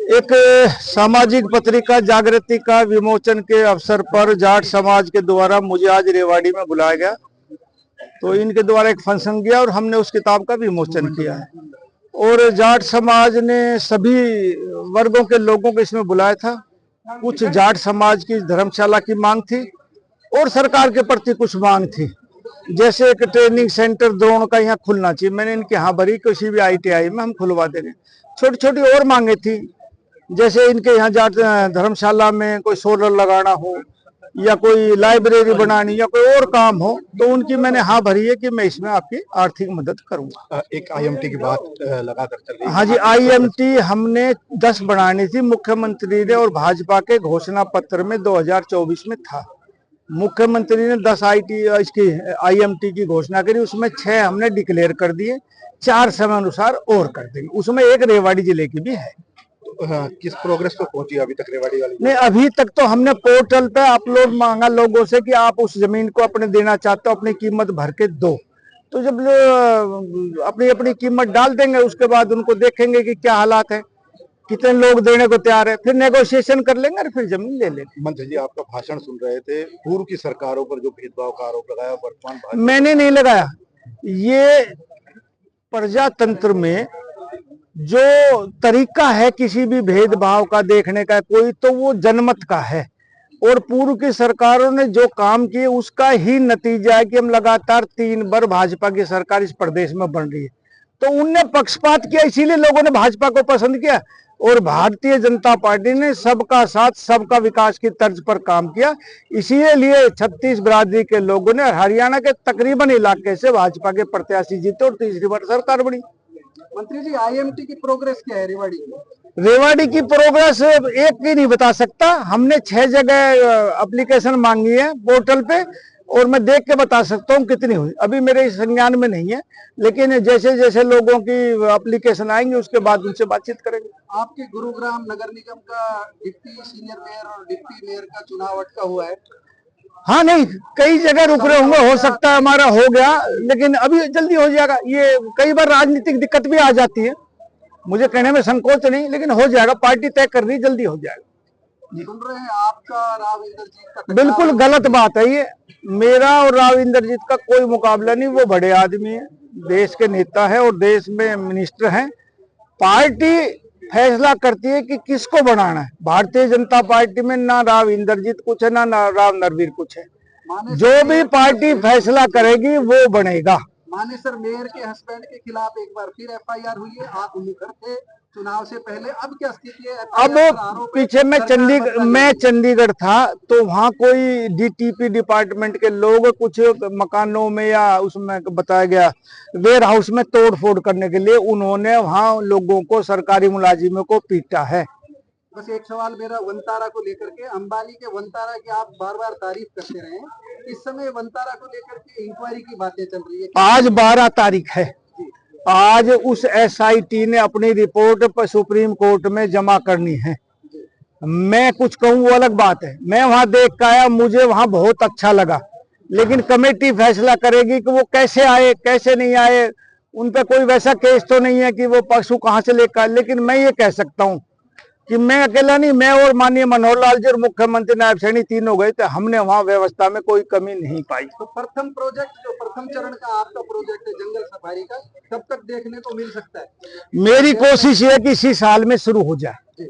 एक सामाजिक पत्रिका जागृति का विमोचन के अवसर पर जाट समाज के द्वारा मुझे आज रेवाड़ी में बुलाया गया। तो इनके द्वारा एक फंक्शन किया और हमने उस किताब का विमोचन किया है। और जाट समाज ने सभी वर्गों के लोगों को इसमें बुलाया था। कुछ जाट समाज की धर्मशाला की मांग थी और सरकार के प्रति कुछ मांग थी, जैसे एक ट्रेनिंग सेंटर द्रोण का यहाँ खुलना चाहिए। मैंने इनके यहाँ भरी, किसी भी ITI में हम खुलवा देंगे। छोटी छोटी और मांगे थी, जैसे इनके यहाँ जाट धर्मशाला में कोई सोलर लगाना हो या कोई लाइब्रेरी बनानी या कोई और काम हो, तो उनकी मैंने हाँ भरी है कि मैं इसमें आपकी आर्थिक मदद करूंगा। एक IMT की बात लगातार चल रही है। हाँ जी, IMT हमने 10 बनानी थी। मुख्यमंत्री ने और भाजपा के घोषणा पत्र में 2024 में था। मुख्यमंत्री ने 10 इसकी IMT की घोषणा करी, उसमें 6 हमने डिक्लेयर कर दिए, 4 समय अनुसार और कर देंगे। उसमें एक रेवाड़ी जिले की भी है। किस प्रोग्रेस पे पहुंची अभी तक रेवाड़ी वाली? नहीं, अभी तक तो हमने पोर्टल पे अपलोड मांगा लोगों से कि आप उस जमीन को अपने देना चाहते हो, अपनी कीमत भर के दो। तो जब अपनी अपनी कीमत डाल देंगे, उसके बाद उनको देखेंगे कि क्या हालात है, कितने लोग देने को तैयार है, फिर नेगोशिएशन कर लेंगे और फिर जमीन ले लेंगे। मंत्री जी आपका भाषण सुन रहे थे, पूर्व की सरकारों पर जो भेदभाव का आरोप लगाया, वर्तमान मैंने नहीं लगाया। ये प्रजातंत्र में जो तरीका है किसी भी भेदभाव का देखने का कोई, तो वो जनमत का है। और पूर्व की सरकारों ने जो काम किए उसका ही नतीजा है कि हम लगातार 3 बार भाजपा की सरकार इस प्रदेश में बन रही है। तो उनने पक्षपात किया, इसीलिए लोगों ने भाजपा को पसंद किया। और भारतीय जनता पार्टी ने सबका साथ सबका विकास की तर्ज पर काम किया। इसीलिए 36 बिरादरी के लोगों ने हरियाणा के तकरीबन इलाके से भाजपा के प्रत्याशी जीते और तीसरी बार सरकार बनी। मंत्री जी, IMT की प्रोग्रेस क्या है रेवाड़ी की? रेवाड़ी की प्रोग्रेस एक की नहीं बता सकता। हमने 6 जगह एप्लीकेशन मांगी है पोर्टल पे, और मैं देख के बता सकता हूँ कितनी हुई। अभी मेरे संज्ञान में नहीं है, लेकिन जैसे जैसे लोगों की एप्लीकेशन आएंगे उसके बाद उनसे बातचीत करेंगे। आपके गुरुग्राम नगर निगम का डिप्टी सीनियर मेयर और डिप्टी मेयर का चुनाव अटका हुआ है। हाँ, नहीं, कई जगह रुक रहे होंगे, हो सकता है हमारा हो गया, लेकिन अभी जल्दी हो जाएगा। ये कई बार राजनीतिक दिक्कत भी आ जाती है, मुझे कहने में संकोच नहीं, लेकिन हो जाएगा। पार्टी तय कर रही, जल्दी हो जाएगा। सुन रहे हैं आपका राव इंद्रजीत का? बिल्कुल गलत बात है ये। मेरा और राव इंद्रजीत का कोई मुकाबला नहीं। वो बड़े आदमी है, देश के नेता है और देश में मिनिस्टर हैं। पार्टी फैसला करती है कि किसको बनाना है। भारतीय जनता पार्टी में ना राव इंद्रजीत कुछ है, ना राव नरवीर कुछ है। जो भी पार्टी फैसला करेगी वो बनेगा। मानेसर मेयर के हस्बैंड के खिलाफ एक बार फिर FIR हुई है। आप मुखर थे चुनाव से पहले, अब क्या स्थिति है? अब पीछे मैं चंडीगढ़ था, तो वहाँ कोई DTP डिपार्टमेंट के लोग कुछ मकानों में या उसमें बताया गया वेयर हाउस में तोड़ फोड़ करने के लिए उन्होंने वहाँ लोगों को, सरकारी मुलाजिमों को पीटा है। बस एक सवाल मेरा वनतारा को लेकर के। अंबाली के वनतारा की आप बार बार तारीफ करते रहे, इस समय वनतारा को लेकर के इंक्वायरी की बातें चल रही है। आज 12 तारीख है। आज उस SIT ने अपनी रिपोर्ट पर सुप्रीम कोर्ट में जमा करनी है। मैं कुछ कहूँ वो अलग बात है। मैं वहां देख कर आया, मुझे वहां बहुत अच्छा लगा, लेकिन कमेटी फैसला करेगी कि वो कैसे आए कैसे नहीं आए। उन पर कोई वैसा केस तो नहीं है कि वो पशु कहाँ से लेकर आए। लेकिन मैं ये कह सकता हूँ कि मैं अकेला नहीं, मैं और माननीय मनोहर लाल जी और मुख्यमंत्री नायब सैनी तीनों गए थे, हमने वहां व्यवस्था में कोई कमी नहीं पाई। तो प्रथम प्रोजेक्ट, जो प्रथम चरण का आपका प्रोजेक्ट है जंगल सफारी का, कब तक देखने को मिल सकता है? मेरी कोशिश ये है कि इसी साल में शुरू हो जाए।